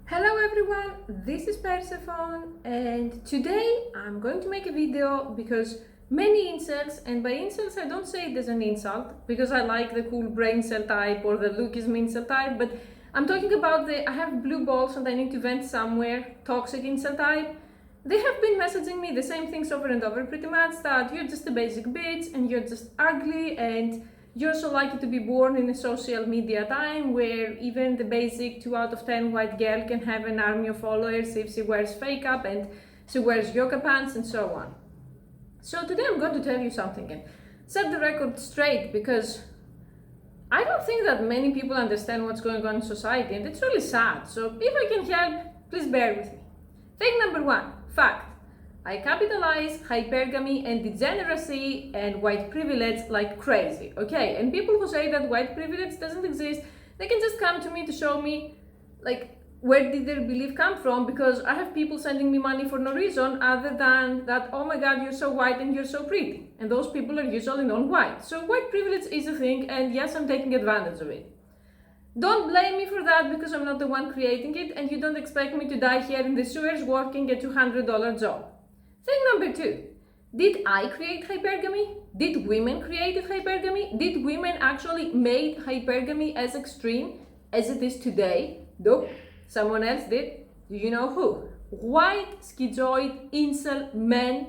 Hello everyone, this is Persephone and today I'm going to make a video because many incels, and by incels I don't say it as an insult because I like the cool brain cell type or the Lookism incel type, but I'm talking about I have blue balls and I need to vent somewhere, toxic incel type. They have been messaging me the same things over and over pretty much, that you're just a basic bitch and you're just ugly and you're so lucky to be born in a social media time where even the basic 2 out of 10 white girl can have an army of followers if she wears fake up and she wears yoga pants and so on. So today I'm going to tell you something and set the record straight, because I don't think that many people understand what's going on in society, and it's really sad. So if I can help, please bear with me. Thing number one, fact. I capitalize hypergamy and degeneracy and white privilege like crazy, okay? And people who say that white privilege doesn't exist, they can just come to me to show me, like, where did their belief come from? Because I have people sending me money for no reason other than that, oh my god, you're so white and you're so pretty. And those people are usually non-white. So white privilege is a thing, and yes, I'm taking advantage of it. Don't blame me for that, because I'm not the one creating it, and you don't expect me to die here in the sewers working a $200 job. Thing number two, did I create hypergamy? Did women create hypergamy? Did women actually make hypergamy as extreme as it is today? Nope, someone else did. Do you know who? White, schizoid, incel men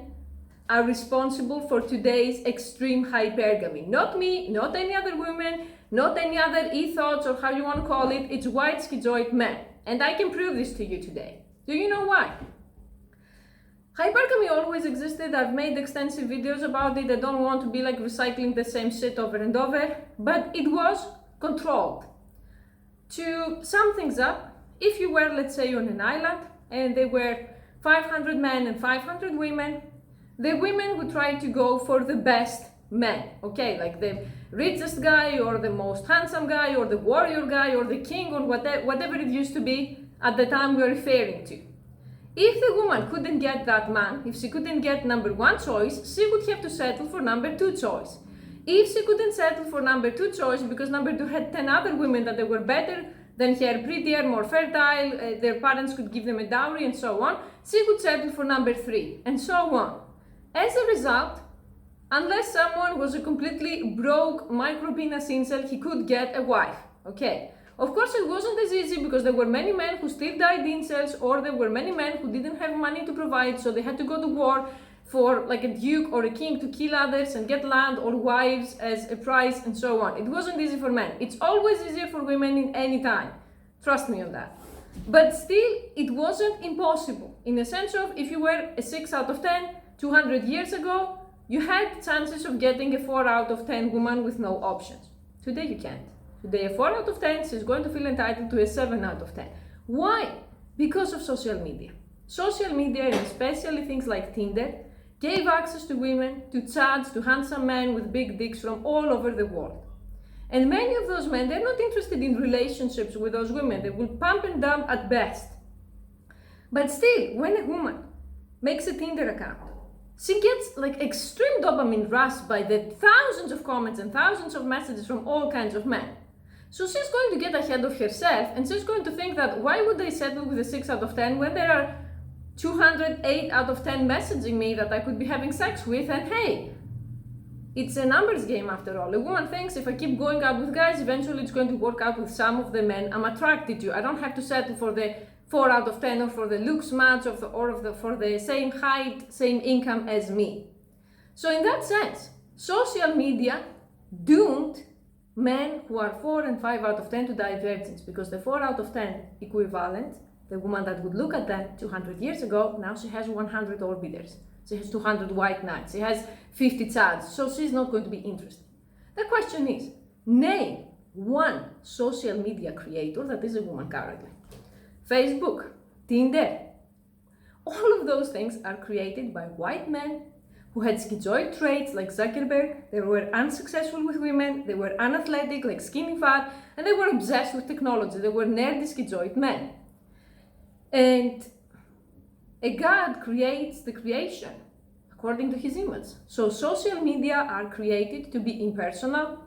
are responsible for today's extreme hypergamy. Not me, not any other woman, not any other ethos or how you want to call it. It's white, schizoid men. And I can prove this to you today. Do you know why? Hypergamy always existed. I've made extensive videos about it. I don't want to be like recycling the same shit over and over, but it was controlled. To sum things up, if you were, let's say, on an island and there were 500 men and 500 women, the women would try to go for the best men, okay, like the richest guy or the most handsome guy or the warrior guy or the king or whatever it used to be at the time we're referring to. If the woman couldn't get that man, if she couldn't get number one choice, she would have to settle for number two choice. If she couldn't settle for number two choice because number two had 10 other women that they were better than her, prettier, more fertile, their parents could give them a dowry and so on, she would settle for number three, and so on. As a result, unless someone was a completely broke micro-penis incel, he could get a wife, okay? Of course, it wasn't as easy because there were many men who still died incels, or there were many men who didn't have money to provide, so they had to go to war for like a duke or a king to kill others and get land or wives as a prize and so on. It wasn't easy for men. It's always easier for women in any time. Trust me on that. But still, it wasn't impossible. In the sense of, if you were a 6 out of 10, 200 years ago, you had chances of getting a 4 out of 10 woman with no options. Today you can't. Today a 4 out of 10 is going to feel entitled to a 7 out of 10. Why? Because of social media. Social media, and especially things like Tinder, gave access to women to chats to handsome men with big dicks from all over the world. And many of those men, they're not interested in relationships with those women. They will pump and dump at best. But still, when a woman makes a Tinder account, she gets like extreme dopamine rush by the thousands of comments and thousands of messages from all kinds of men. So she's going to get ahead of herself, and she's going to think that why would I settle with a 6 out of 10 when there are 208 out of 10 messaging me that I could be having sex with, and hey, it's a numbers game after all. A woman thinks if I keep going out with guys, eventually it's going to work out with some of the men I'm attracted to. I don't have to settle for the 4 out of 10 or for the looks match for the same height, same income as me. So in that sense, social media doomed men who are 4 and 5 out of 10 to die virgins, because the 4 out of 10 equivalent, the woman that would look at them 200 years ago, now she has 100 orbiters. She has 200 white knights. She has 50 chads, so she's not going to be interested. The question is, name one social media creator that is a woman currently. Facebook, Tinder, all of those things are created by white men who had schizoid traits like Zuckerberg. They were unsuccessful with women, they were unathletic like skinny fat, and they were obsessed with technology. They were nerdy schizoid men. And a god creates the creation according to his image. So social media are created to be impersonal,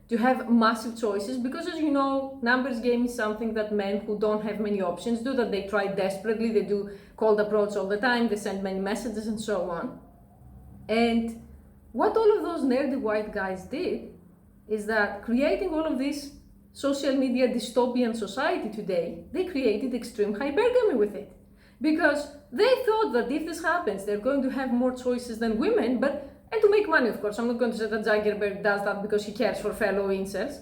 to have massive choices, because as you know, numbers game is something that men who don't have many options do, that they try desperately, they do cold approach all the time, they send many messages and so on. And what all of those nerdy white guys did is that, creating all of this social media dystopian society today, they created extreme hypergamy with it. Because they thought that if this happens, they're going to have more choices than women, and to make money, of course. I'm not going to say that Zuckerberg does that because he cares for fellow incels.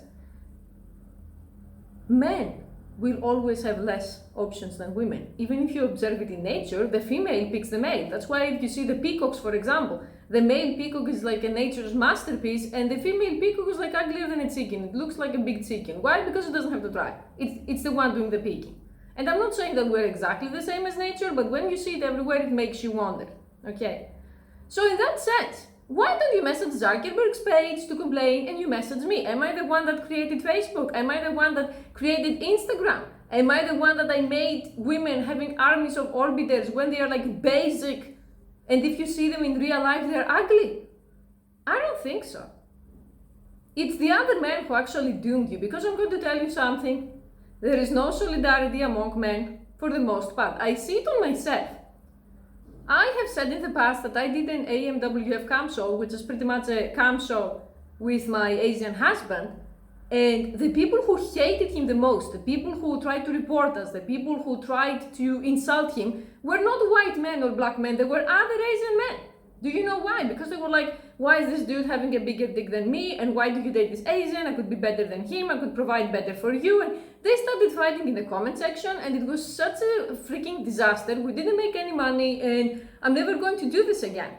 Men will always have less options than women. Even if you observe it in nature, the female picks the male. That's why if you see the peacocks, for example, the male peacock is like a nature's masterpiece, and the female peacock is like uglier than a chicken. It looks like a big chicken. Why? Because it doesn't have to try. It's the one doing the peeking. And I'm not saying that we're exactly the same as nature, but when you see it everywhere, it makes you wonder. Okay? So in that sense, why don't you message Zuckerberg's page to complain and you message me? Am I the one that created Facebook? Am I the one that created Instagram? Am I the one that I made women having armies of orbiters when they are like basic, and if you see them in real life, they're ugly? I don't think so. It's the other men who actually doomed you, because I'm going to tell you something. There is no solidarity among men for the most part. I see it on myself. I have said in the past that I did an AMWF cam show, which is pretty much a cam show with my Asian husband, and the people who hated him the most, the people who tried to report us, the people who tried to insult him, were not white men or black men, they were other Asian men. Do you know why? Because they were like, why is this dude having a bigger dick than me? And why do you date this Asian? I could be better than him. I could provide better for you. And they started fighting in the comment section, and it was such a freaking disaster. We didn't make any money, and I'm never going to do this again.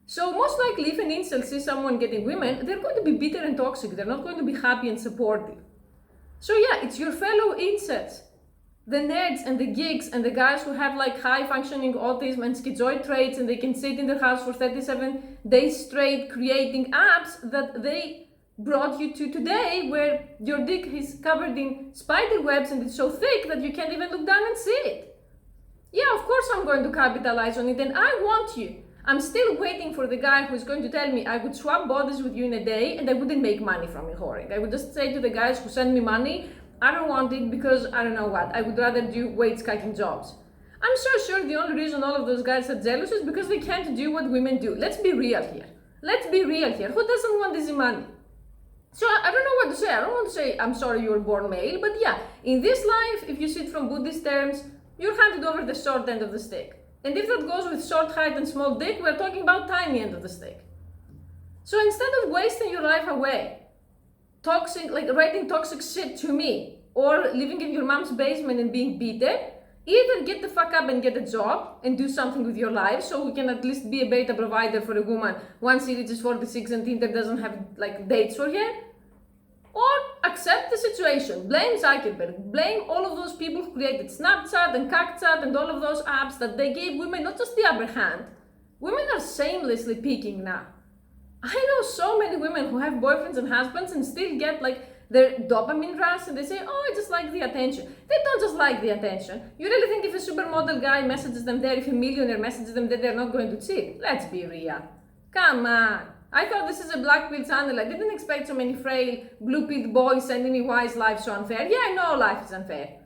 So most likely, if an incel sees someone getting women, they're going to be bitter and toxic. They're not going to be happy and supportive. So yeah, it's your fellow incels, the nerds and the geeks and the guys who have like high functioning autism and schizoid traits, and they can sit in their house for 37 days straight creating apps, that they brought you to today, where your dick is covered in spider webs and it's so thick that you can't even look down and see it. Yeah, of course I'm going to capitalize on it, and I want you. I'm still waiting for the guy who's going to tell me I would swap bodies with you in a day and I wouldn't make money from it whoring. I would just say to the guys who send me money, I don't want it because I don't know what. I would rather do weight-cutting jobs. I'm so sure the only reason all of those guys are jealous is because they can't do what women do. Let's be real here. Let's be real here. Who doesn't want easy money? So I don't know what to say. I don't want to say I'm sorry you were born male, but yeah, in this life, if you see it from Buddhist terms, you're handed over the short end of the stick. And if that goes with short height and small dick, we're talking about tiny end of the stick. So instead of wasting your life away, toxic, like writing toxic shit to me, or living in your mom's basement and being beaten, either get the fuck up and get a job and do something with your life, so we can at least be a beta provider for a woman once she reaches 46 and Tinder doesn't have like dates for her, or accept the situation. Blame Zuckerberg. Blame all of those people who created Snapchat and CacChat and all of those apps that they gave women not just the upper hand. Women are shamelessly peaking now. I know so many women who have boyfriends and husbands and still get like their dopamine rush, and they say, oh, I just like the attention. They don't just like the attention. You really think if a supermodel guy messages them there, if a millionaire messages them there, they're not going to cheat? Let's be real. Come on. I thought this is a black pill channel. I didn't expect so many frail, blue-pilled boys sending me why is life so unfair. Yeah, I know life is unfair.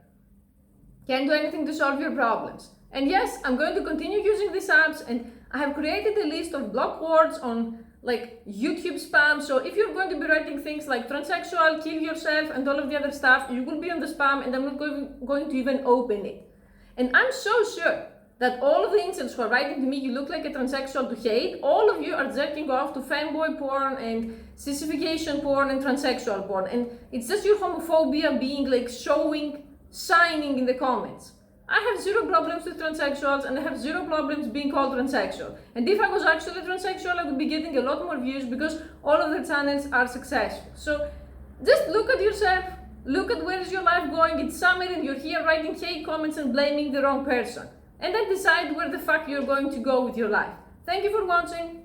Can't do anything to solve your problems. And yes, I'm going to continue using these apps, and I have created a list of block words on like YouTube spam. So if you're going to be writing things like transsexual, kill yourself, and all of the other stuff, you will be on the spam, and I'm not going to even open it. And I'm so sure that all of the incels who are writing to me, you look like a transsexual to hate, all of you are jerking off to femboy porn and sissification porn and transsexual porn. And it's just your homophobia being like shining in the comments. I have zero problems with transsexuals, and I have zero problems being called transsexual. And if I was actually transsexual, I would be getting a lot more views because all of their channels are successful. So just look at yourself, look at where is your life going. It's summer and you're here writing hate comments and blaming the wrong person. And then decide where the fuck you're going to go with your life. Thank you for watching.